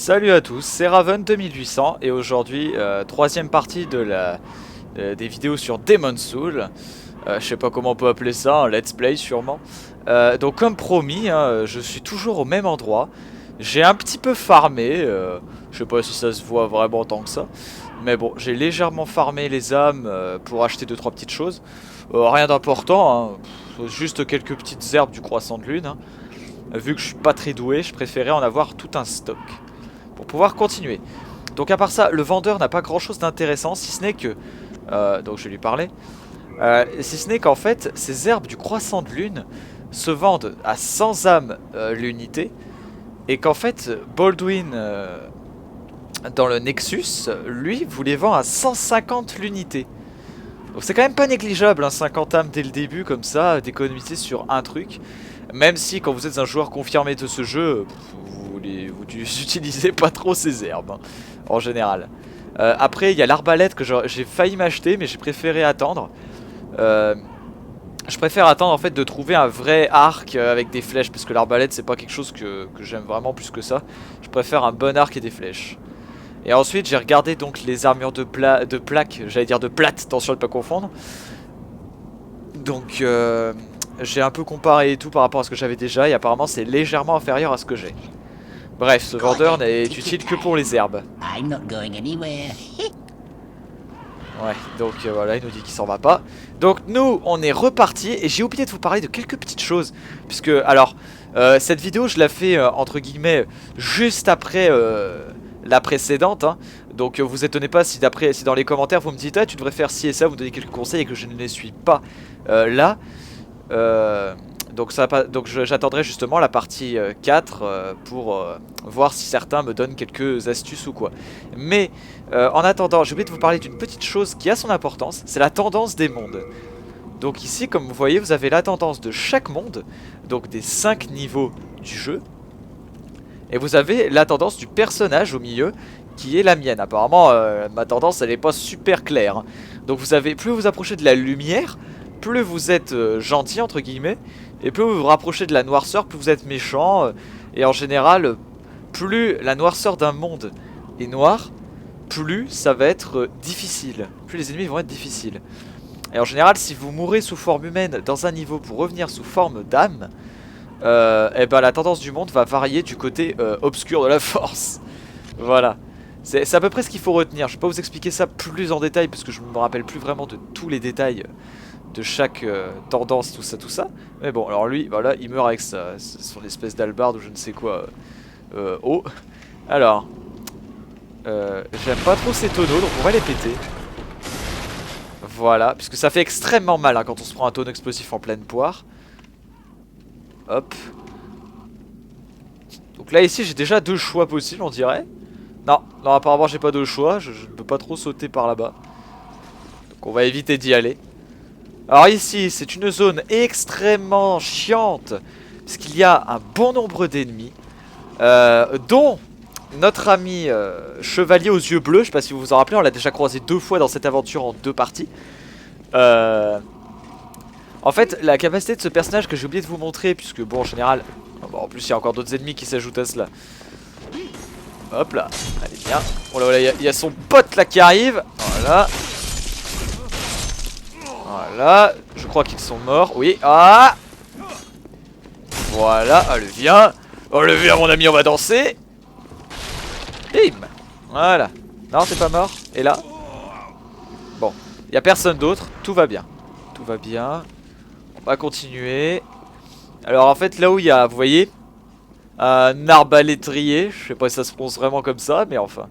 Salut à tous, c'est Raven 2800 et aujourd'hui troisième partie de des vidéos sur Demon's Souls. Je sais pas comment on peut appeler ça, un let's play sûrement. Donc comme promis, hein, je suis toujours au même endroit. J'ai un petit peu farmé, je sais pas si ça se voit vraiment tant que ça. Mais bon, j'ai légèrement farmé les âmes pour acheter 2-3 petites choses. Rien d'important, hein, juste quelques petites herbes du croissant de lune. Hein. Vu que je suis pas très doué, je préférais en avoir tout un stock pour pouvoir continuer. Donc à part ça, le vendeur n'a pas grand chose d'intéressant, si ce n'est que... donc je vais lui parler. Si ce n'est qu'en fait, ces herbes du croissant de lune se vendent à 100 âmes l'unité. Et qu'en fait, Baldwin, dans le Nexus, lui, vous les vend à 150 l'unité. Donc c'est quand même pas négligeable, hein, 50 âmes dès le début, comme ça, d'économiser sur un truc. Même si quand vous êtes un joueur confirmé de ce jeu, vous utilisez pas trop ces herbes, hein, en général. Après, il y a l'arbalète que j'ai failli m'acheter, mais j'ai préféré attendre. Je préfère attendre en fait de trouver un vrai arc avec des flèches, parce que l'arbalète c'est pas quelque chose que j'aime vraiment plus que ça. Je préfère un bon arc et des flèches. Et ensuite j'ai regardé donc les armures de plaques, j'allais dire de plate, attention de ne pas confondre. Donc j'ai un peu comparé et tout par rapport à ce que j'avais déjà, et apparemment c'est légèrement inférieur à ce que j'ai. Bref, ce vendeur n'est utile que pour les herbes. Ouais, donc voilà, il nous dit qu'il s'en va pas. Donc nous, on est reparti, et j'ai oublié de vous parler de quelques petites choses. Puisque, alors, cette vidéo, je la fais, entre guillemets, juste après la précédente. Hein. Donc vous étonnez pas si dans les commentaires, vous me dites « Ah, tu devrais faire ci et ça », vous me donnez quelques conseils et que je ne les suis pas là. Donc j'attendrai justement la partie 4 pour voir si certains me donnent quelques astuces ou quoi. Mais en attendant, j'ai oublié de vous parler d'une petite chose qui a son importance, c'est la tendance des mondes. Donc ici, comme vous voyez, vous avez la tendance de chaque monde, donc des 5 niveaux du jeu. Et vous avez la tendance du personnage au milieu, qui est la mienne. Apparemment, ma tendance, elle n'est pas super claire. Hein. Donc vous avez, plus vous approchez de la lumière, plus vous êtes gentil, entre guillemets, et plus vous vous rapprochez de la noirceur, plus vous êtes méchant. Et en général, plus la noirceur d'un monde est noire, plus ça va être difficile. Plus les ennemis vont être difficiles. Et en général, si vous mourrez sous forme humaine dans un niveau pour revenir sous forme d'âme, et ben la tendance du monde va varier du côté obscur de la force. Voilà. C'est à peu près ce qu'il faut retenir. Je vais pas vous expliquer ça plus en détail parce que je me rappelle plus vraiment de tous les détails de chaque tendance, tout ça. Mais bon, alors lui, voilà, il meurt avec son espèce d'albarde ou je ne sais quoi. Oh. Alors, j'aime pas trop ces tonneaux, donc on va les péter. Voilà, puisque ça fait extrêmement mal hein, quand on se prend un tonneau explosif en pleine poire. Hop. Donc là, ici, j'ai déjà 2 choix possibles, on dirait. Non, apparemment, j'ai pas de choix. Je ne peux pas trop sauter par là-bas. Donc on va éviter d'y aller. Alors ici, c'est une zone extrêmement chiante, puisqu'il y a un bon nombre d'ennemis, dont notre ami chevalier aux yeux bleus. Je sais pas si vous vous en rappelez, on l'a déjà croisé 2 fois dans cette aventure en 2 parties. En fait, la capacité de ce personnage que j'ai oublié de vous montrer, puisque bon, en général, bon, en plus il y a encore d'autres ennemis qui s'ajoutent à cela. Hop là, allez bien. Oh là là, il y a son pote là qui arrive. Voilà. Voilà, je crois qu'ils sont morts. Oui, ah. Voilà, allez viens. Allez viens mon ami, on va danser. Bim. Voilà. Non, t'es pas mort. Et là. Bon, il y a personne d'autre, tout va bien. Tout va bien. On va continuer. Alors en fait, là où il y a, vous voyez, un arbalétrier. Je sais pas si ça se prononce vraiment comme ça, mais enfin.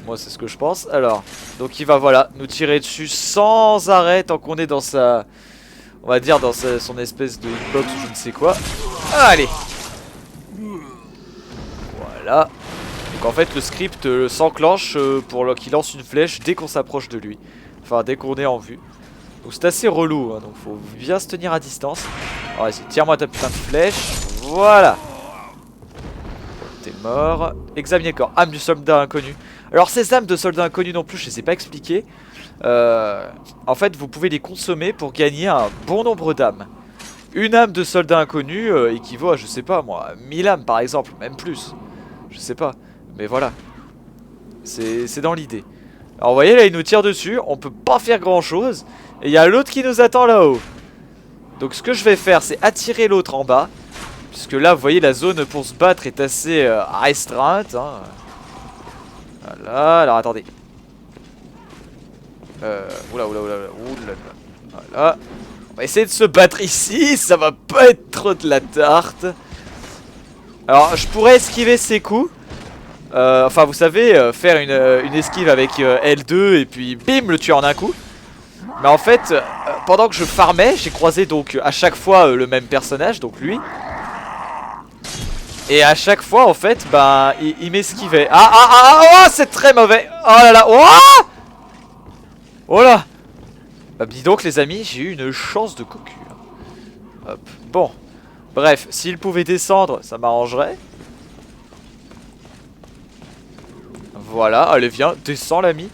Moi c'est ce que je pense. Alors, donc il va voilà nous tirer dessus sans arrêt tant qu'on est dans sa... On va dire dans son espèce de hitbox ou je ne sais quoi. Allez. Voilà. Donc en fait le script s'enclenche pour qu'il lance une flèche dès qu'on s'approche de lui. Enfin dès qu'on est en vue. Donc c'est assez relou hein, donc faut bien se tenir à distance. Alors vas-y, tire-moi ta putain de flèche. Voilà. T'es mort. Examiner le corps. Âme du soldat inconnu. Alors ces âmes de soldats inconnus non plus, je les ai pas expliquées. En fait, vous pouvez les consommer pour gagner un bon nombre d'âmes. Une âme de soldat inconnu équivaut à, je sais pas moi, 1000 âmes par exemple, même plus. Je sais pas. Mais voilà. C'est dans l'idée. Alors vous voyez là il nous tire dessus. On peut pas faire grand chose. Et il y a l'autre qui nous attend là-haut. Donc ce que je vais faire c'est attirer l'autre en bas. Puisque là vous voyez la zone pour se battre est assez restreinte hein. Voilà, alors attendez. Oula. Voilà. On va essayer de se battre ici. Ça va pas être trop de la tarte. Alors je pourrais esquiver ces coups. Enfin vous savez faire une esquive avec L2 et puis bim le tuer en un coup. Mais en fait pendant que je farmais j'ai croisé donc à chaque fois le même personnage, donc lui. Et à chaque fois en fait bah il m'esquivait. Oh c'est très mauvais. Oh là là. Oh là. Bah dis donc les amis j'ai eu une chance de cocu. Hop. Bon. Bref s'il pouvait descendre ça m'arrangerait. Voilà, allez viens, descends l'ami.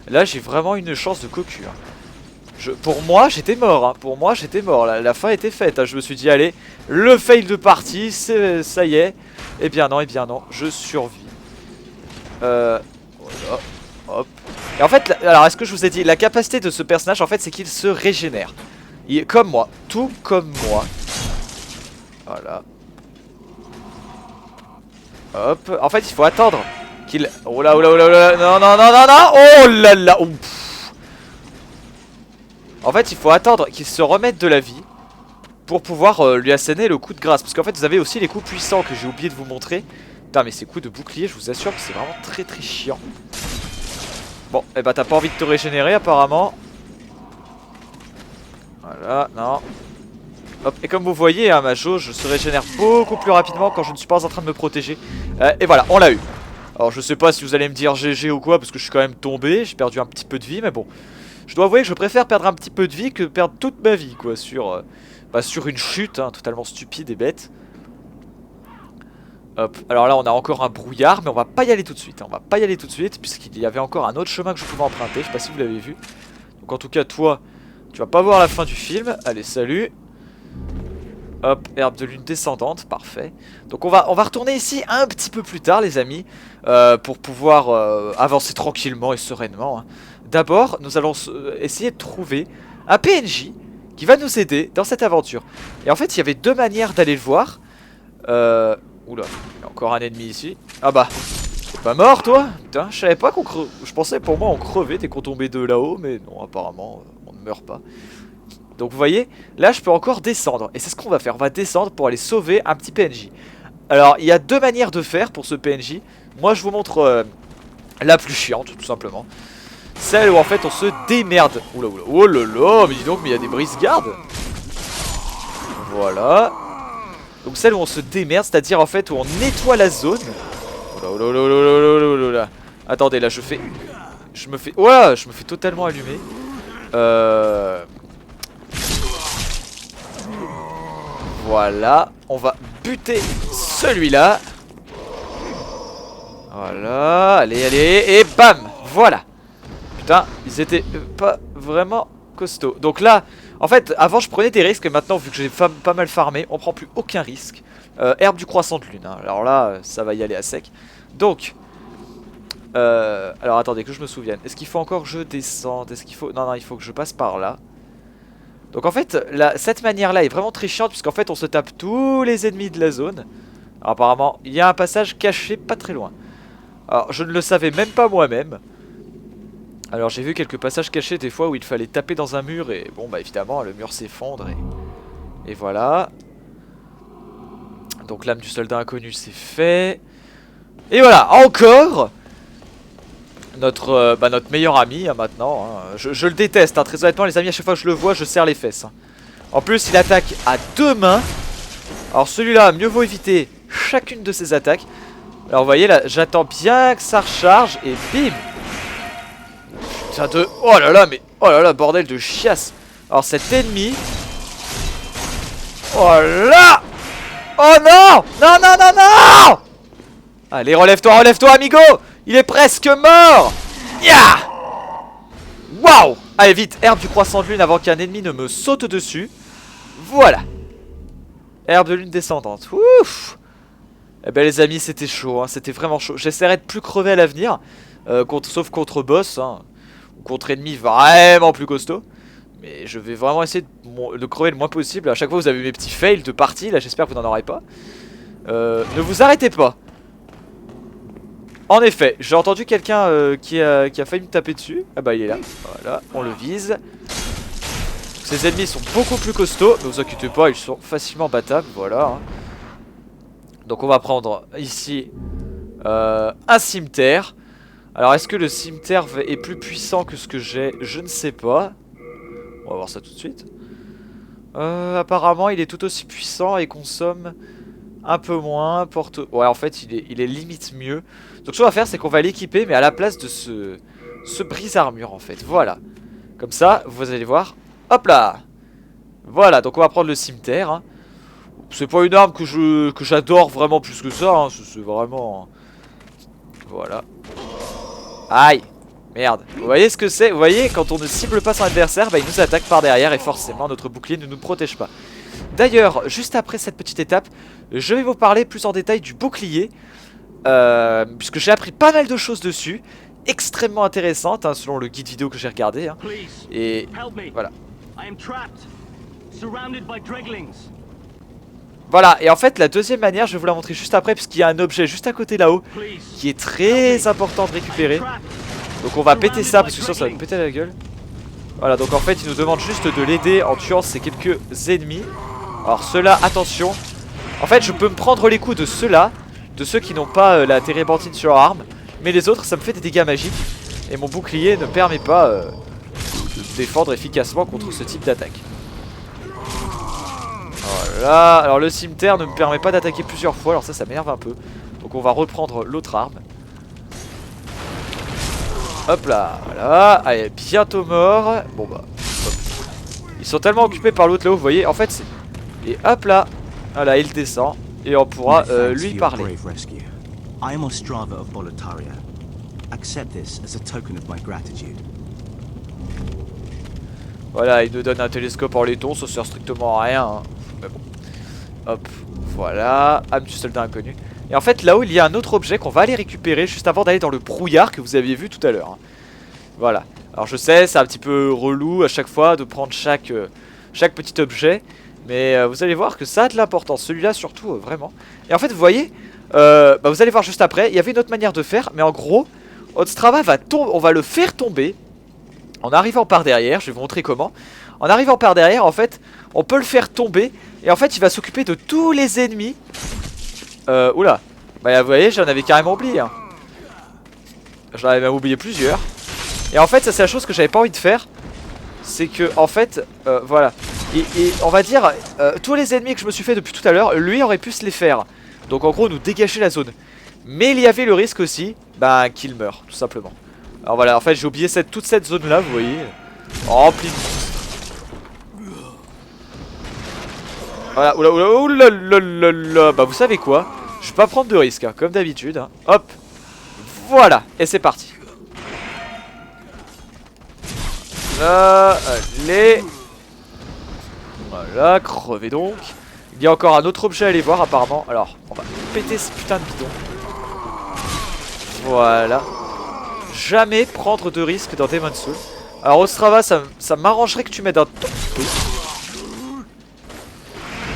Là j'ai vraiment une chance de cocu hein. Pour moi j'étais mort hein. Pour moi j'étais mort, la fin était faite hein. Je me suis dit allez, le fail de partie, ça y est. Eh bien non, je survis. Voilà, hop. Et en fait, alors est-ce que je vous ai dit, la capacité de ce personnage en fait c'est qu'il se régénère. Comme moi, tout comme moi. Voilà. Hop, en fait il faut attendre qu'il... Oh là, non, oh là là, En fait il faut attendre qu'il se remette de la vie pour pouvoir lui asséner le coup de grâce. Parce qu'en fait vous avez aussi les coups puissants que j'ai oublié de vous montrer. Putain mais ces coups de bouclier je vous assure que c'est vraiment très chiant. Bon et bah t'as pas envie de te régénérer apparemment. Voilà, non. Hop, et comme vous voyez hein, ma jauge se régénère beaucoup plus rapidement quand je ne suis pas en train de me protéger. Et voilà, on l'a eu. Alors je sais pas si vous allez me dire GG ou quoi parce que je suis quand même tombé, j'ai perdu un petit peu de vie mais bon. Je dois avouer que je préfère perdre un petit peu de vie que perdre toute ma vie quoi sur une chute hein, totalement stupide et bête. Hop, alors là on a encore un brouillard mais on va pas y aller tout de suite hein. On va pas y aller tout de suite puisqu'il y avait encore un autre chemin que je pouvais emprunter, je sais pas si vous l'avez vu. Donc en tout cas toi, tu vas pas voir la fin du film, allez salut. Hop, herbe de lune descendante, parfait. Donc on va retourner ici un petit peu plus tard les amis pour pouvoir avancer tranquillement et sereinement hein. D'abord nous allons essayer de trouver un PNJ qui va nous aider dans cette aventure. Et en fait il y avait deux manières d'aller le voir. Oula, il y a encore un ennemi ici. Ah bah, t'es pas mort toi? Putain, je savais pas qu'on je pensais pour moi on crevait dès qu'on tombait de là-haut. Mais non apparemment on ne meurt pas. Donc vous voyez, là je peux encore descendre. Et c'est ce qu'on va faire, on va descendre pour aller sauver un petit PNJ. Alors il y a deux manières de faire pour ce PNJ. Moi je vous montre la plus chiante tout simplement. Celle où en fait on se démerde. Oula, oh là là, mais dis donc, mais il y a des brise-gardes. Voilà. Donc celle où on se démerde, c'est-à-dire en fait où on nettoie la zone. Oula. Attendez, là je me fais... Ouah, je me fais totalement allumer. Voilà, on va buter celui-là. Voilà, allez, et bam, voilà. Putain, ils étaient pas vraiment costauds. Donc là, en fait, avant je prenais des risques, et maintenant vu que j'ai pas mal farmé, on prend plus aucun risque. Herbe du croissant de lune, hein. Alors là, ça va y aller à sec. Donc, alors attendez que je me souvienne. Est-ce qu'il faut encore que je descende? Est-ce qu'il faut... Non, il faut que je passe par là. Donc en fait, cette manière-là est vraiment très chiante, puisqu'en fait on se tape tous les ennemis de la zone. Alors, apparemment, il y a un passage caché pas très loin. Alors, je ne le savais même pas moi-même. Alors j'ai vu quelques passages cachés des fois où il fallait taper dans un mur et bon bah évidemment le mur s'effondre et voilà. Donc l'âme du soldat inconnu c'est fait. Et voilà, encore notre meilleur ami hein, maintenant hein. Je le déteste hein, très honnêtement les amis, à chaque fois que je le vois je serre les fesses hein. En plus il attaque à deux mains. Alors celui-là mieux vaut éviter chacune de ses attaques. Alors vous voyez là j'attends bien que ça recharge et bim. Putain de... Oh là là, mais... Oh là là, bordel de chiasse. Alors cet ennemi... Oh là. Oh non. Non. Allez, relève-toi, amigo. Il est presque mort. Yeah. Waouh. Allez, vite, herbe du croissant de lune avant qu'un ennemi ne me saute dessus. Voilà. Herbe de lune descendante. Ouf. Eh ben les amis, c'était chaud, hein, c'était vraiment chaud. J'essaierai de plus crever à l'avenir, sauf contre boss, hein, ou contre ennemis vraiment plus costauds. Mais je vais vraiment essayer de crever le moins possible. À chaque fois vous avez mes petits fails de partie, là j'espère que vous n'en aurez pas. Ne vous arrêtez pas. En effet, j'ai entendu quelqu'un qui a failli me taper dessus. Ah bah il est là, voilà, on le vise. Ces ennemis sont beaucoup plus costauds, ne vous inquiétez pas, ils sont facilement battables, voilà. Hein. Donc on va prendre ici un cimetière. Alors est-ce que le cimetière est plus puissant que ce que j'ai? Je ne sais pas. On va voir ça tout de suite. Apparemment il est tout aussi puissant et consomme un peu moins. Ouais en fait il est limite mieux. Donc ce qu'on va faire c'est qu'on va l'équiper mais à la place de ce brise-armure en fait. Voilà. Comme ça vous allez voir. Hop là. Voilà donc on va prendre le cimetière. Hein. C'est pas une arme que j'adore vraiment plus que ça. Hein. C'est vraiment... Voilà. Aïe. Merde. Vous voyez ce que c'est? Vous voyez quand on ne cible pas son adversaire, bah, il nous attaque par derrière et forcément notre bouclier ne nous protège pas. D'ailleurs, juste après cette petite étape, je vais vous parler plus en détail du bouclier. Puisque j'ai appris pas mal de choses dessus. Extrêmement intéressantes hein, selon le guide vidéo que j'ai regardé. Hein. Et voilà. Voilà, et en fait la deuxième manière, je vais vous la montrer juste après, puisqu'il y a un objet juste à côté là-haut qui est très important de récupérer. Donc on va péter ça, parce que sinon ça va nous péter la gueule. Voilà, donc en fait il nous demande juste de l'aider en tuant ces quelques ennemis. Alors ceux-là, attention. En fait je peux me prendre les coups de ceux-là, de ceux qui n'ont pas la térébenthine sur leur arme. Mais les autres ça me fait des dégâts magiques. Et mon bouclier ne permet pas de défendre efficacement contre ce type d'attaque. Voilà, alors le cimetière ne me permet pas d'attaquer plusieurs fois, alors ça m'énerve un peu. Donc on va reprendre l'autre arme. Hop là, voilà, allez, bientôt mort. Bon bah, hop. Ils sont tellement occupés par l'autre là-haut, vous voyez, en fait c'est... Et hop là, voilà, il descend, et on pourra lui parler. I am Ostrava of Boletaria. Accept this as a token of my gratitude. Voilà, il nous donne un télescope en laiton, ça sert strictement à rien. Hein. Mais bon. Hop, voilà. Âme du soldat inconnu. Et en fait, là-haut, il y a un autre objet qu'on va aller récupérer juste avant d'aller dans le brouillard que vous aviez vu tout à l'heure. Hein. Voilà. Alors je sais, c'est un petit peu relou à chaque fois de prendre chaque petit objet. Mais vous allez voir que ça a de l'importance. Celui-là surtout, vraiment. Et en fait, vous voyez, bah, vous allez voir juste après, il y avait une autre manière de faire. Mais en gros, Ostrava on va le faire tomber. En arrivant par derrière, je vais vous montrer comment. En arrivant par derrière, en fait, on peut le faire tomber. Et en fait, il va s'occuper de tous les ennemis. Oula. Bah, vous voyez, j'en avais carrément oublié. Hein. J'en avais même oublié plusieurs. Et en fait, ça, c'est la chose que j'avais pas envie de faire. C'est que, en fait, voilà. Et on va dire, tous les ennemis que je me suis fait depuis tout à l'heure, lui aurait pu se les faire. Donc, en gros, nous dégager la zone. Mais il y avait le risque aussi, bah, qu'il meure, tout simplement. Alors voilà, en fait j'ai oublié toute cette zone là, vous voyez, remplie de monstres. Voilà, oula, bah vous savez quoi, je vais pas prendre de risque, hein, comme d'habitude, hein. Hop, voilà, et c'est parti. Là, allez. Voilà, crevez donc. Il y a encore un autre objet à aller voir apparemment, alors on va péter ce putain de bidon. Voilà. Jamais prendre de risque dans Demon's Souls. Alors Ostrava, ça m'arrangerait que tu m'aides un tout petit peu.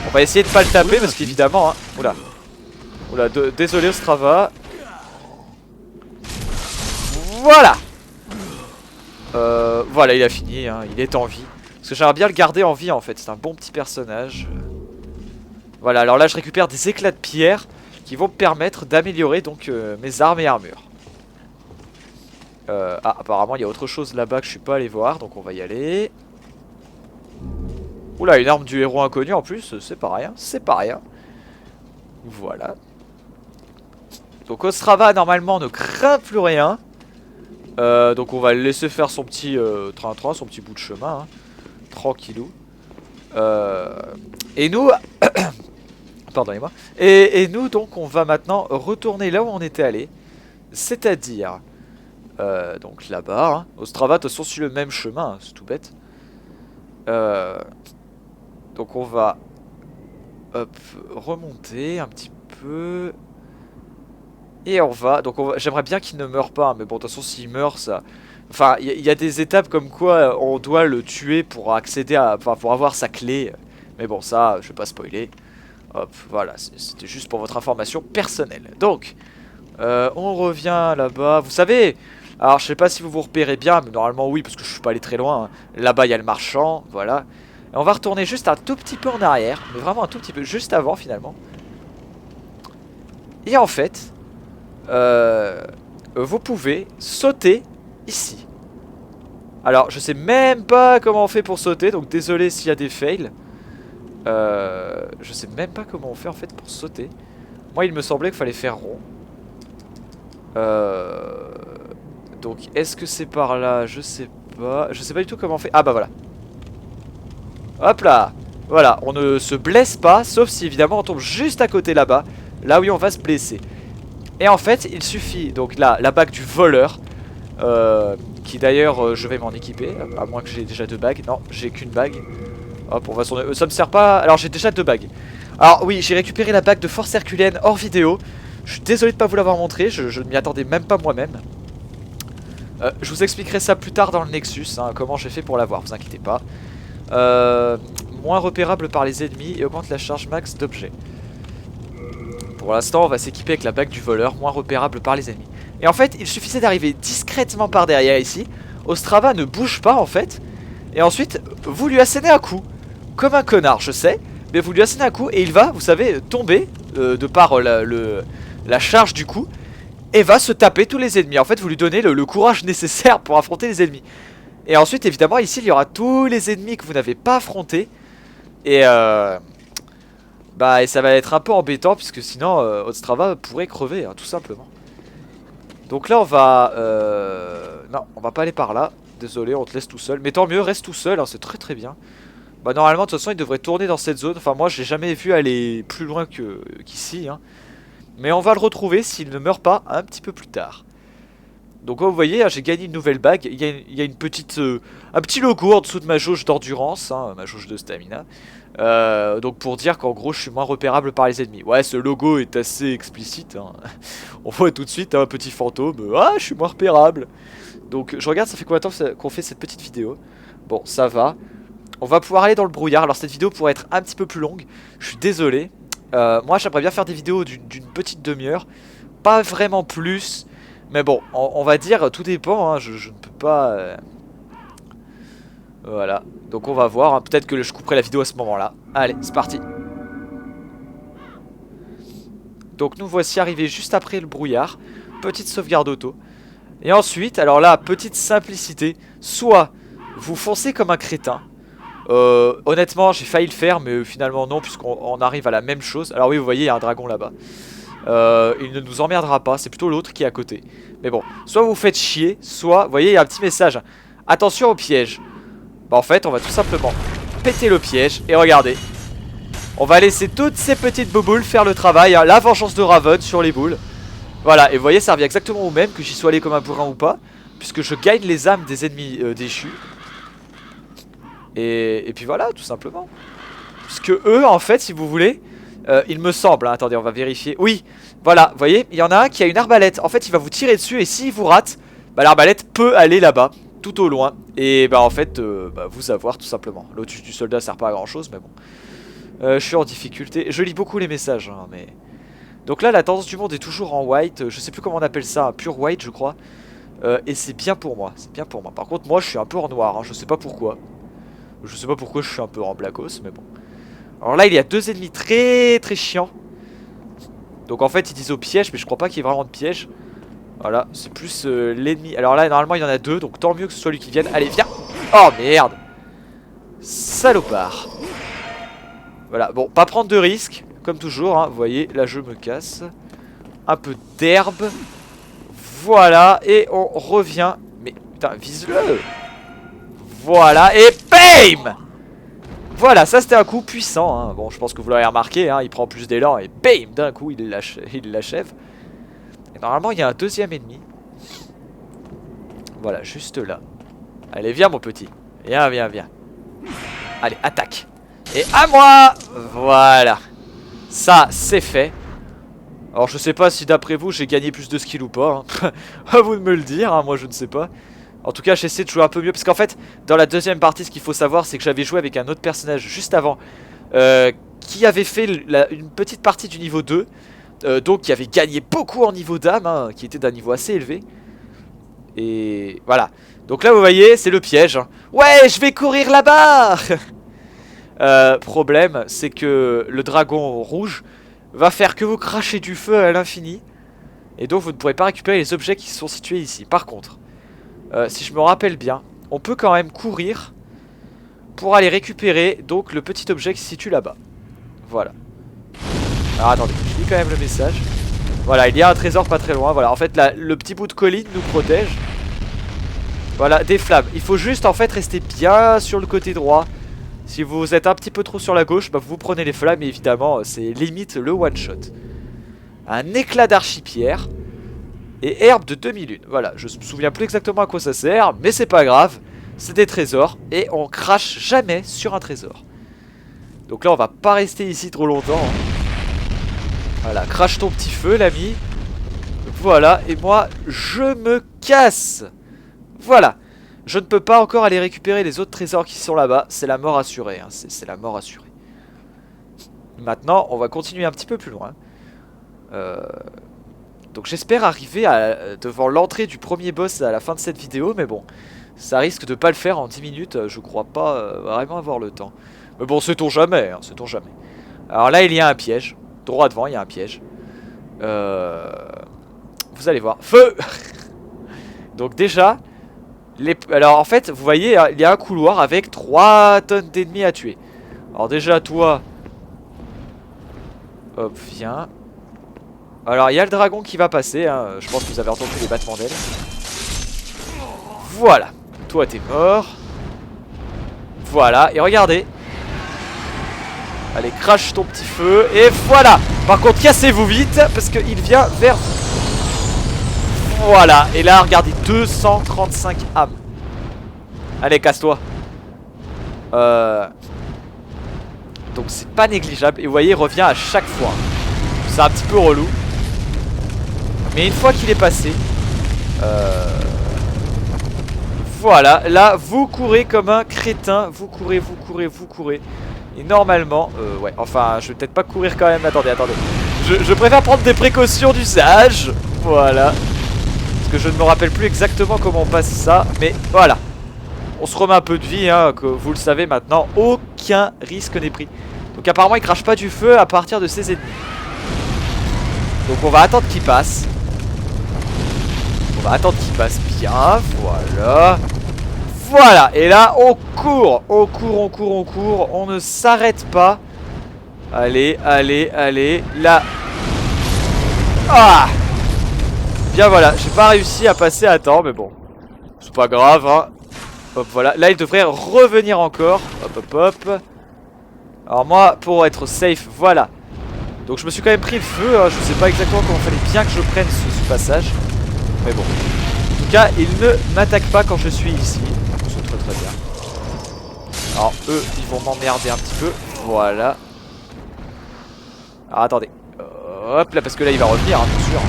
On va essayer de pas le taper parce qu'évidemment hein. Oula. Oula, désolé Ostrava. Voilà. Voilà, il a fini hein. Il est en vie. Parce que j'aimerais bien le garder en vie en fait. C'est un bon petit personnage. Voilà, alors là je récupère des éclats de pierre qui vont me permettre d'améliorer donc mes armes et armures. Ah, apparemment il y a autre chose là-bas que je suis pas allé voir, donc on va y aller. Oula, une arme du héros inconnu en plus, c'est pas rien, c'est pas rien. Voilà. Donc Ostrava normalement ne craint plus rien. Donc on va le laisser faire son petit train-train, son petit bout de chemin. Hein. Tranquillou. Et nous... Pardonnez-moi. Et nous donc on va maintenant retourner là où on était allé. C'est-à-dire... donc là-bas, hein. Ostrava, de toute façon, suit le même chemin, hein, c'est tout bête. Donc on va hop, remonter un petit peu. Et on va... Donc j'aimerais bien qu'il ne meure pas, hein, mais bon, de toute façon, s'il meurt, ça... Enfin, il y a des étapes comme quoi on doit le tuer pour accéder à... Enfin, pour avoir sa clé. Mais bon, ça, je vais pas spoiler. Hop, voilà, c'était juste pour votre information personnelle. Donc, on revient là-bas. Vous savez, alors je sais pas si vous vous repérez bien, mais normalement oui, parce que je suis pas allé très loin, hein. Là-bas, il y a le marchand, voilà. Et on va retourner juste un tout petit peu en arrière, mais vraiment un tout petit peu, juste avant finalement. Et en fait, vous pouvez sauter ici. Alors, je sais même pas comment on fait pour sauter, donc désolé s'il y a des fails. Je sais même pas comment on fait en fait pour sauter. Moi, il me semblait qu'il fallait faire rond. Donc, est-ce que c'est par là? Je sais pas. Je sais pas du tout comment on fait. Ah bah voilà. Hop là. Voilà, on ne se blesse pas, sauf si évidemment on tombe juste à côté là-bas. Là où on va se blesser. Et en fait, il suffit, donc là, la bague du voleur, qui d'ailleurs, je vais m'en équiper, à moins que j'ai déjà 2 bagues. Non, j'ai qu'une bague. Hop, on va s'en... ça me sert pas... Alors, j'ai déjà 2 bagues. Alors, oui, j'ai récupéré la bague de force herculéenne hors vidéo. Je suis désolé de pas vous l'avoir montré, je ne m'y attendais même pas moi-même. Je vous expliquerai ça plus tard dans le Nexus, hein, comment j'ai fait pour l'avoir, vous inquiétez pas. Moins repérable par les ennemis et augmente la charge max d'objets. Pour l'instant, on va s'équiper avec la bague du voleur, moins repérable par les ennemis. Et en fait, il suffisait d'arriver discrètement par derrière ici. Ostrava ne bouge pas en fait. Et ensuite, vous lui assénez un coup. Comme un connard, je sais. Mais vous lui assénez un coup et il va, vous savez, tomber de par la charge du coup. Et va se taper tous les ennemis. En fait, vous lui donnez le courage nécessaire pour affronter les ennemis. Et ensuite, évidemment, ici, il y aura tous les ennemis que vous n'avez pas affrontés. Et bah, et ça va être un peu embêtant puisque sinon Ostrava pourrait crever, hein, tout simplement. Donc là on va... Non, on va pas aller par là. Désolé, on te laisse tout seul. Mais tant mieux, reste tout seul, hein, c'est très très bien. Bah normalement de toute façon il devrait tourner dans cette zone. Enfin moi je l'ai jamais vu aller plus loin qu'ici, hein. Mais on va le retrouver s'il ne meurt pas un petit peu plus tard. Donc vous voyez, hein, j'ai gagné une nouvelle bague. Il y a une petite, un petit logo en dessous de ma jauge d'endurance, hein, ma jauge de stamina. Donc pour dire qu'en gros je suis moins repérable par les ennemis. Ouais, ce logo est assez explicite, hein. On voit tout de suite un petit fantôme. Ah, je suis moins repérable. Donc je regarde, ça fait combien de temps qu'on fait cette petite vidéo. Bon, ça va. On va pouvoir aller dans le brouillard. Alors cette vidéo pourrait être un petit peu plus longue. Je suis désolé. Moi j'aimerais bien faire des vidéos d'une petite demi-heure. Pas vraiment plus. Mais bon, on va dire, tout dépend, hein, je ne peux pas... Voilà, donc on va voir, hein. Peut-être que je couperai la vidéo à ce moment-là. Allez, c'est parti. Donc nous voici arrivés juste après le brouillard. Petite sauvegarde auto. Et ensuite, alors là, petite simplicité. Soit vous foncez comme un crétin. Honnêtement, j'ai failli le faire, mais finalement non, puisqu'on arrive à la même chose. Alors oui, vous voyez, il y a un dragon là-bas. Il ne nous emmerdera pas, c'est plutôt l'autre qui est à côté. Mais bon, soit vous faites chier, soit, vous voyez, il y a un petit message. Attention au piège. Bah en fait, on va tout simplement péter le piège. Et regardez, on va laisser toutes ces petites bouboules faire le travail, hein. La vengeance de Raven sur les boules. Voilà, et vous voyez, ça revient exactement au même, que j'y sois allé comme un bourrin ou pas, puisque je gagne les âmes des ennemis déchus. Et puis voilà, tout simplement. Puisque eux, en fait, si vous voulez... il me semble, hein, attendez, on va vérifier. Oui, voilà, vous voyez, il y en a un qui a une arbalète. En fait, il va vous tirer dessus et s'il vous rate, bah, l'arbalète peut aller là-bas, tout au loin. Et bah en fait, bah, vous avoir tout simplement. L'autre du soldat sert pas à grand chose, mais bon. Je suis en difficulté. Je lis beaucoup les messages, hein, mais... Donc là, la tendance du monde est toujours en white. Je sais plus comment on appelle ça, pure white, je crois. Et c'est bien pour moi, c'est bien pour moi. Par contre, moi, je suis un peu en noir, hein, je sais pas pourquoi. Je sais pas pourquoi je suis un peu en blackos, mais bon. Alors là il y a 2 ennemis très très chiants. Donc en fait ils disent au piège, mais je crois pas qu'il y ait vraiment de piège. Voilà, c'est plus l'ennemi. Alors là normalement il y en a 2, donc tant mieux que ce soit lui qui vienne. Allez viens. Oh merde. Salopard. Voilà, bon, pas prendre de risques, comme toujours, hein. Vous voyez, là je me casse. Un peu d'herbe. Voilà, et on revient. Mais putain, vise-le. Voilà, et BAM! Voilà, ça c'était un coup puissant, hein. Bon, je pense que vous l'aurez remarqué, hein. Il prend plus d'élan et bam, d'un coup il l'achève. Et normalement il y a un deuxième ennemi. Voilà, juste là. Allez, viens mon petit. Viens, viens, viens. Allez, attaque. Et à moi. Voilà. Ça, c'est fait. Alors je sais pas si d'après vous j'ai gagné plus de skill ou pas, hein. À vous de me le dire, hein, moi je ne sais pas. En tout cas j'essaie de jouer un peu mieux, parce qu'en fait dans la deuxième partie ce qu'il faut savoir c'est que j'avais joué avec un autre personnage juste avant, qui avait fait une petite partie du niveau 2, donc qui avait gagné beaucoup en niveau d'âme, hein, qui était d'un niveau assez élevé. Et voilà. Donc là vous voyez c'est le piège, hein. Ouais, je vais courir là-bas. Problème c'est que le dragon rouge va faire que vous crachez du feu à l'infini, et donc vous ne pourrez pas récupérer les objets qui sont situés ici. Par contre, si je me rappelle bien, on peut quand même courir pour aller récupérer donc le petit objet qui se situe là-bas. Voilà. Alors attendez, je lis quand même le message. Voilà, il y a un trésor pas très loin. Voilà, en fait le petit bout de colline nous protège. Voilà, des flammes. Il faut juste en fait rester bien sur le côté droit. Si vous êtes un petit peu trop sur la gauche, bah vous prenez les flammes et évidemment c'est limite le one shot. Un éclat d'archipierre et herbe de 2001. Voilà, je me souviens plus exactement à quoi ça sert, mais c'est pas grave. C'est des trésors et on crache jamais sur un trésor. Donc là on va pas rester ici trop longtemps, hein. Voilà, crache ton petit feu l'ami. Voilà, et moi je me casse. Voilà. Je ne peux pas encore aller récupérer les autres trésors qui sont là-bas. C'est la mort assurée, hein. C'est la mort assurée. Maintenant, on va continuer un petit peu plus loin. Donc j'espère arriver devant l'entrée du premier boss à la fin de cette vidéo. Mais bon, ça risque de pas le faire en 10 minutes. Je crois pas vraiment avoir le temps. Mais bon, sait-on jamais, hein, sait-on jamais. Alors là, il y a un piège. Droit devant, il y a un piège. Vous allez voir. Feu. Donc déjà... Alors en fait vous voyez il y a un couloir avec 3 tonnes d'ennemis à tuer. Alors déjà toi, hop viens. Alors il y a le dragon qui va passer, hein. Je pense que vous avez entendu les battements d'ailes. Voilà. Toi t'es mort. Voilà, et regardez. Allez, crache ton petit feu. Et voilà. Par contre cassez-vous vite parce qu'il vient vers vous. Voilà, et là regardez, 235 âmes. Allez, casse-toi. Donc c'est pas négligeable. Et vous voyez, il revient à chaque fois. C'est un petit peu relou. Mais une fois qu'il est passé, voilà, là vous courez comme un crétin. Vous courez, vous courez, vous courez. Et normalement, ouais, enfin je vais peut-être pas courir quand même. Attendez, attendez. Je préfère prendre des précautions d'usage. Voilà. Parce que je ne me rappelle plus exactement comment on passe ça. Mais voilà. On se remet un peu de vie, hein, que vous le savez maintenant. Aucun risque n'est pris. Donc apparemment il crache pas du feu à partir de ses ennemis. Donc on va attendre qu'il passe. On va attendre qu'il passe bien. Voilà. Voilà. Et là on court. On court, on court, on court. On ne s'arrête pas. Allez, allez, allez. Là. Ah. Bien voilà, j'ai pas réussi à passer à temps, mais bon, c'est pas grave, hein. Hop, voilà, là il devrait revenir encore. Hop, hop, hop. Alors moi, pour être safe, voilà. Donc je me suis quand même pris le feu, hein. Je sais pas exactement comment il fallait bien que je prenne ce passage. Mais bon, en tout cas, il ne m'attaque pas quand je suis ici. C'est très très bien. Alors eux, ils vont m'emmerder un petit peu. Voilà. Alors attendez. Hop là, parce que là il va revenir, hein, bien sûr.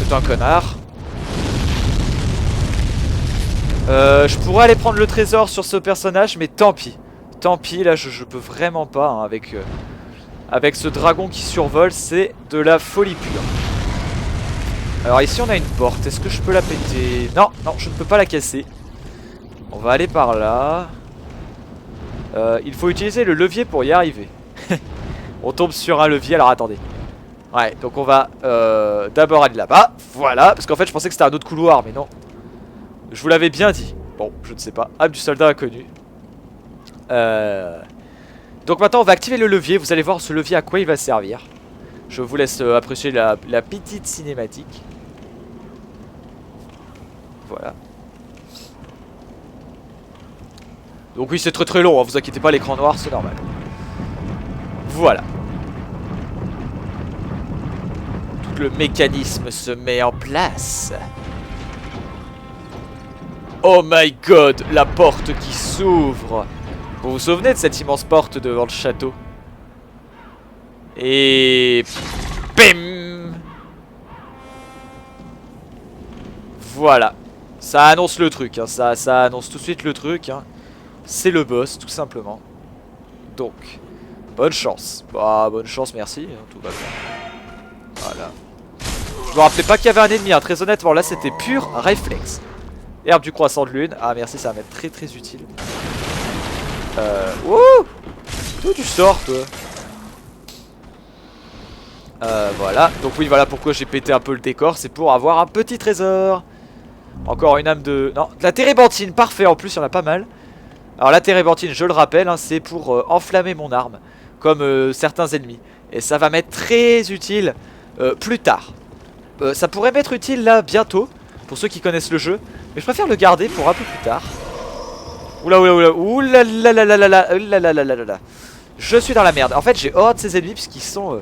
C'est un connard. Je pourrais aller prendre le trésor sur ce personnage, mais tant pis. Tant pis, là je peux vraiment pas, hein, avec ce dragon qui survole, c'est de la folie pure. Alors ici on a une porte, est-ce que je peux la péter? Non, non, je ne peux pas la casser. On va aller par là. Il faut utiliser le levier pour y arriver. On tombe sur un levier, alors attendez. Ouais, donc on va d'abord aller là-bas. Voilà, parce qu'en fait je pensais que c'était un autre couloir, mais non. Je vous l'avais bien dit. Bon, je ne sais pas. Âme du soldat inconnu. Donc maintenant on va activer le levier. Vous allez voir ce levier à quoi il va servir. Je vous laisse apprécier la petite cinématique. Voilà. Donc oui, c'est très très long, hein, vous inquiétez pas, l'écran noir c'est normal. Voilà. Tout le mécanisme se met en place. Oh my god, la porte qui s'ouvre. Vous vous souvenez de cette immense porte devant le château? Et... Bim. Voilà. Ça annonce le truc, hein. Ça annonce tout de suite le truc, hein. C'est le boss, tout simplement. Donc, bonne chance. Bah, bonne chance, merci, hein, tout va bien. Voilà. Je me rappelais pas qu'il y avait un ennemi, hein. Très honnêtement, là c'était pur réflexe. Herbe du croissant de lune. Ah merci, ça va m'être très très utile. Wouh! D'où tu sors, toi? Voilà. Donc oui, voilà pourquoi j'ai pété un peu le décor. C'est pour avoir un petit trésor. Encore une âme de... Non, de la térébenthine. Parfait, en plus il y en a pas mal. Alors la térébenthine, je le rappelle, hein, c'est pour enflammer mon arme. Comme certains ennemis. Et ça va m'être très utile plus tard. Ça pourrait m'être utile là bientôt. Pour ceux qui connaissent le jeu. Mais je préfère le garder pour un peu plus tard. Oula oula oula. Oula la la la la la la la la la la. Je suis dans la merde. En fait j'ai horreur de ces ennemis puisqu'ils sont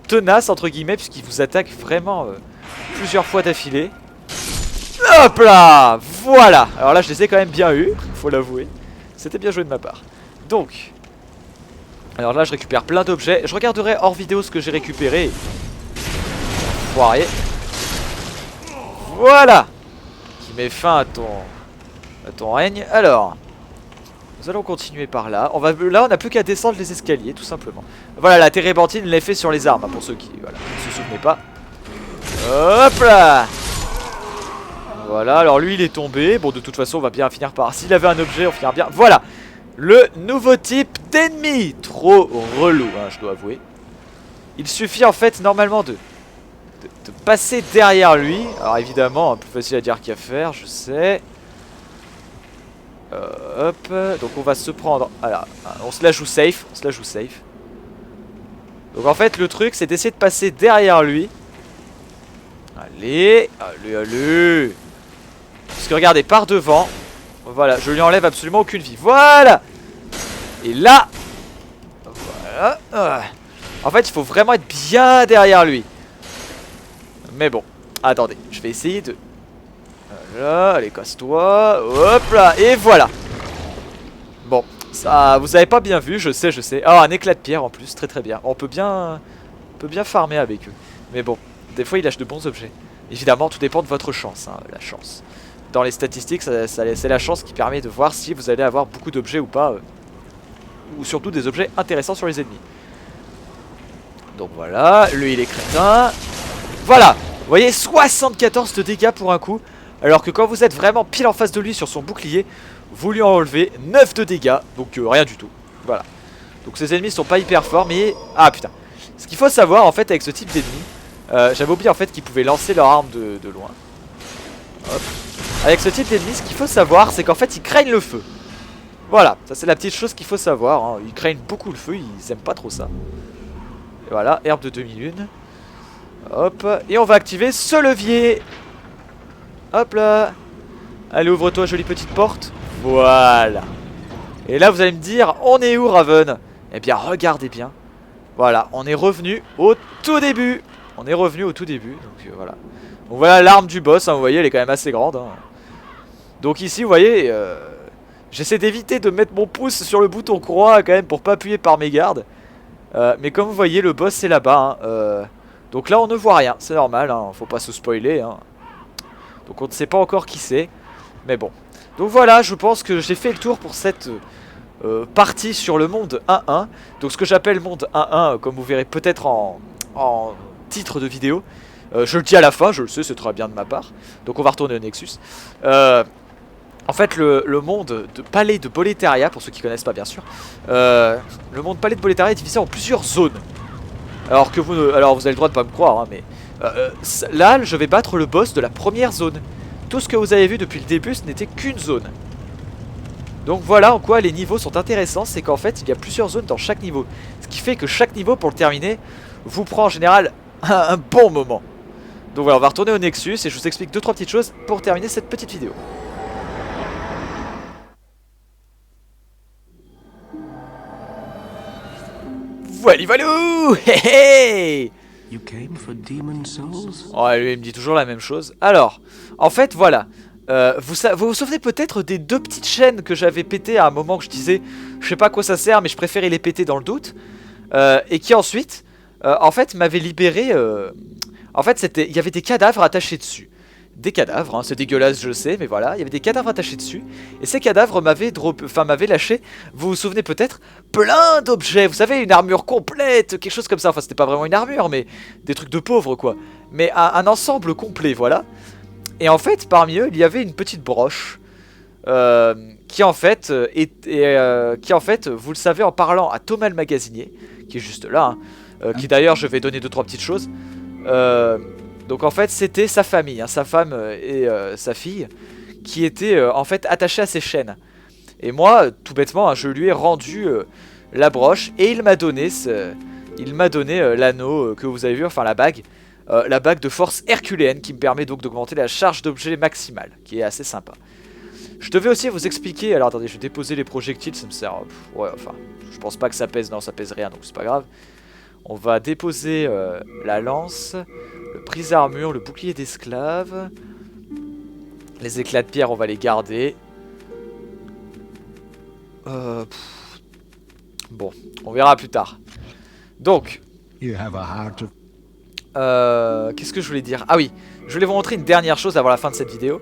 tenaces entre guillemets. Puisqu'ils vous attaquent vraiment plusieurs fois d'affilée. Hop là. Voilà. Alors là je les ai quand même bien eu. Faut l'avouer. C'était bien joué de ma part. Donc. Alors là je récupère plein d'objets. Je regarderai hors vidéo ce que j'ai récupéré. Foiré. Voilà. Qui met fin à ton règne. Alors. Nous allons continuer par là. Là on n'a plus qu'à descendre les escaliers tout simplement. Voilà la térébenthine l'effet sur les armes. Hein, pour ceux qui voilà, ne se souvenaient pas. Hop là. Voilà, alors lui il est tombé. Bon de toute façon on va bien finir par... S'il avait un objet on finira bien. Voilà. Le nouveau type d'ennemi. Trop relou hein, je dois avouer. Il suffit en fait normalement de passer derrière lui. Alors évidemment un peu facile à dire qu'à faire, je sais. Hop. Donc on va se prendre... Alors on se la joue safe. On se la joue safe. Donc en fait le truc c'est d'essayer de passer derrière lui. Allez. Allez, allez. Parce que regardez, par devant. Voilà, je lui enlève absolument aucune vie. Voilà. Et là. Voilà. En fait il faut vraiment être bien derrière lui. Mais bon, attendez, je vais essayer de... Voilà, allez casse-toi. Hop là, et voilà. Bon, ça, vous avez pas bien vu, je sais, je sais. Ah, un éclat de pierre en plus, très très bien. On peut bien farmer avec eux. Mais bon, des fois ils lâchent de bons objets. Évidemment, tout dépend de votre chance, hein, la chance. Dans les statistiques, c'est la chance qui permet de voir si vous allez avoir beaucoup d'objets ou pas. Ou surtout des objets intéressants sur les ennemis. Donc voilà, lui il est crétin. Voilà, vous voyez 74 de dégâts pour un coup. Alors que quand vous êtes vraiment pile en face de lui sur son bouclier, vous lui enlevez 9 de dégâts. Donc rien du tout, voilà. Donc ces ennemis sont pas hyper forts mais... Ah putain. Ce qu'il faut savoir en fait avec ce type d'ennemis, j'avais oublié en fait qu'ils pouvaient lancer leur arme de loin. Hop. Avec ce type d'ennemis, ce qu'il faut savoir c'est qu'en fait ils craignent le feu. Voilà, ça c'est la petite chose qu'il faut savoir, hein. Ils craignent beaucoup le feu, ils aiment pas trop ça. Et voilà, herbe de demi-lune. Hop, et on va activer ce levier. Hop là. Allez, ouvre-toi, jolie petite porte. Voilà. Et là, vous allez me dire, on est où, Raven? Eh bien, regardez bien. Voilà, on est revenu au tout début. On est revenu au tout début, donc voilà. Donc voilà l'arme du boss, hein, vous voyez, elle est quand même assez grande. Hein. Donc ici, vous voyez, j'essaie d'éviter de mettre mon pouce sur le bouton croix, quand même, pour pas appuyer par mégarde. Mais comme vous voyez, le boss, c'est là-bas, hein. Donc là on ne voit rien, c'est normal, hein, faut pas se spoiler hein. Donc on ne sait pas encore qui c'est. Mais bon. Donc voilà, je pense que j'ai fait le tour pour cette partie sur le monde 1-1. Donc ce que j'appelle monde 1-1, comme vous verrez peut-être en titre de vidéo. Je le dis à la fin, je le sais, c'est très bien de ma part. Donc on va retourner au Nexus. En fait le monde de Palais de Boletaria, pour ceux qui connaissent pas bien sûr, le monde Palais de Boletaria est divisé en plusieurs zones. Alors vous avez le droit de pas me croire hein, mais là je vais battre le boss de la première zone. Tout ce que vous avez vu depuis le début ce n'était qu'une zone. Donc voilà en quoi les niveaux sont intéressants. C'est qu'en fait il y a plusieurs zones dans chaque niveau. Ce qui fait que chaque niveau pour le terminer vous prend en général un bon moment. Donc voilà, on va retourner au Nexus et je vous explique 2-3 petites choses pour terminer cette petite vidéo. Voilà, voilou. Hey. You came for demon souls? Oh, lui il me dit toujours la même chose. Alors, en fait, voilà. Vous vous souvenez peut-être des 2 petites chaînes que j'avais pétées à un moment que je disais je sais pas à quoi ça sert mais je préférais les péter dans le doute. Et qui ensuite, en fait, m'avaient libéré. En fait, il y avait des cadavres attachés dessus. des cadavres, hein. C'est dégueulasse je sais, mais voilà, il y avait des cadavres attachés dessus, et ces cadavres m'avaient lâché, vous vous souvenez peut-être, plein d'objets, vous savez, une armure complète, quelque chose comme ça, enfin c'était pas vraiment une armure, mais des trucs de pauvres quoi, mais un ensemble complet, voilà. Et en fait, parmi eux, il y avait une petite broche, qui en fait, vous le savez en parlant à Thomas le magasinier, qui est juste là, hein, qui d'ailleurs je vais donner 2-3 petites choses, donc en fait c'était sa famille, hein, sa femme et sa fille, qui étaient en fait attachées à ses chaînes. Et moi, tout bêtement, hein, je lui ai rendu la broche, et il m'a donné l'anneau que vous avez vu, enfin la bague de force herculéenne, qui me permet donc d'augmenter la charge d'objet maximale, qui est assez sympa. Je devais aussi vous expliquer, alors attendez, je vais déposer les projectiles, ça me sert, ouais, enfin, je pense pas que ça pèse, non ça pèse rien, donc c'est pas grave. On va déposer la lance, le brise-armure, le bouclier d'esclave. Les éclats de pierre, on va les garder. Bon, on verra plus tard. Donc, qu'est-ce que je voulais dire? Ah oui, je voulais vous montrer une dernière chose avant la fin de cette vidéo.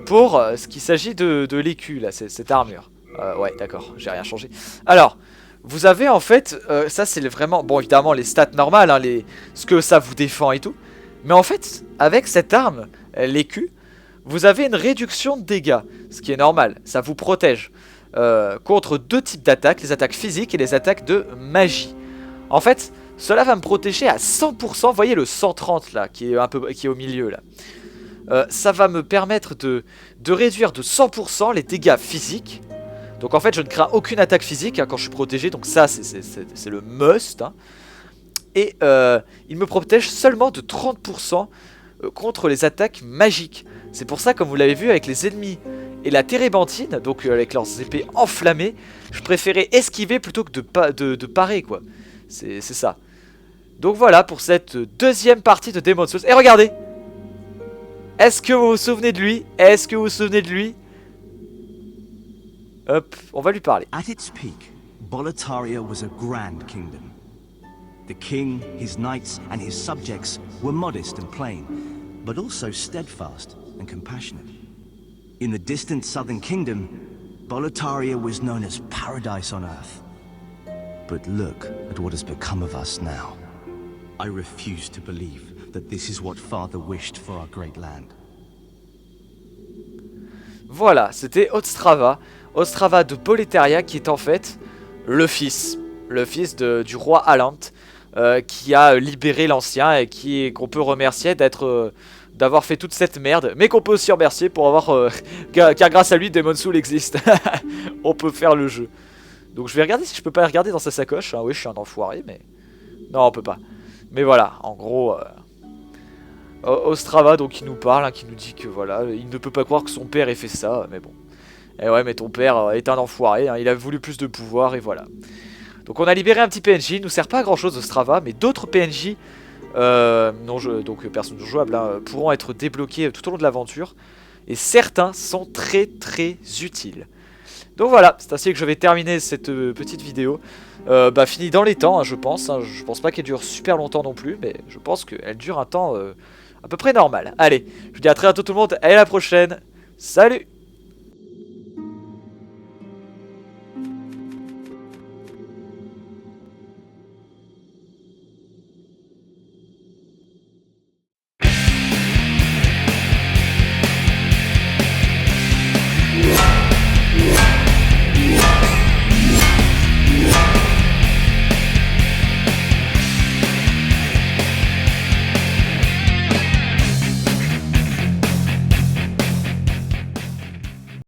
Pour ce qu'il s'agit de l'écu, là, cette armure. Ouais, d'accord, j'ai rien changé. Alors, vous avez en fait, ça c'est vraiment, bon évidemment les stats normales, hein, ce que ça vous défend et tout. Mais en fait, avec cette arme, l'écu, vous avez une réduction de dégâts, ce qui est normal, ça vous protège contre 2 types d'attaques, les attaques physiques et les attaques de magie. En fait, cela va me protéger à 100%, vous voyez le 130 là, qui est au milieu là. Ça va me permettre de réduire de 100% les dégâts physiques. Donc en fait je ne crains aucune attaque physique hein, quand je suis protégé. Donc ça c'est le must hein. Et il me protège seulement de 30% contre les attaques magiques. C'est pour ça, comme vous l'avez vu avec les ennemis et la térébenthine, donc avec leurs épées enflammées, je préférais esquiver plutôt que de parer quoi. C'est ça. Donc voilà pour cette deuxième partie de Demon's Souls. Et regardez, est-ce que vous vous souvenez de lui? Est-ce que vous vous souvenez de lui? Hop, on va lui parler. At its peak, Boletaria was a grand kingdom. The king, his knights, and his subjects were modest and plain, but also steadfast and compassionate. In the distant southern kingdom, Boletaria was known as paradise on earth. But look at what has become of us now. I refuse to believe that this is what Father wished for our great land. Voilà, c'était Ostrava. Ostrava de Boletaria qui est en fait le fils du roi Alant, qui a libéré l'ancien et qu'on peut remercier d'avoir fait toute cette merde, mais qu'on peut aussi remercier pour avoir car grâce à lui Demon's Souls existe. On peut faire le jeu. Donc je vais regarder si je peux pas les regarder dans sa sacoche. Ah oui, je suis un enfoiré, mais non, on peut pas. Mais voilà, en gros, Ostrava donc il nous parle, hein, qui nous dit que voilà, il ne peut pas croire que son père ait fait ça, mais bon. Et ouais, mais ton père est un enfoiré, hein, il a voulu plus de pouvoir et voilà. Donc on a libéré un petit PNJ, il nous sert pas à grand chose Ostrava, mais d'autres PNJ, donc personnes non jouables, hein, pourront être débloqués tout au long de l'aventure. Et certains sont très très utiles. Donc voilà, c'est ainsi que je vais terminer cette petite vidéo. Finie dans les temps, hein, je pense. Hein, je pense pas qu'elle dure super longtemps non plus, mais je pense qu'elle dure un temps à peu près normal. Allez, je vous dis à très bientôt tout le monde, et à la prochaine. Salut!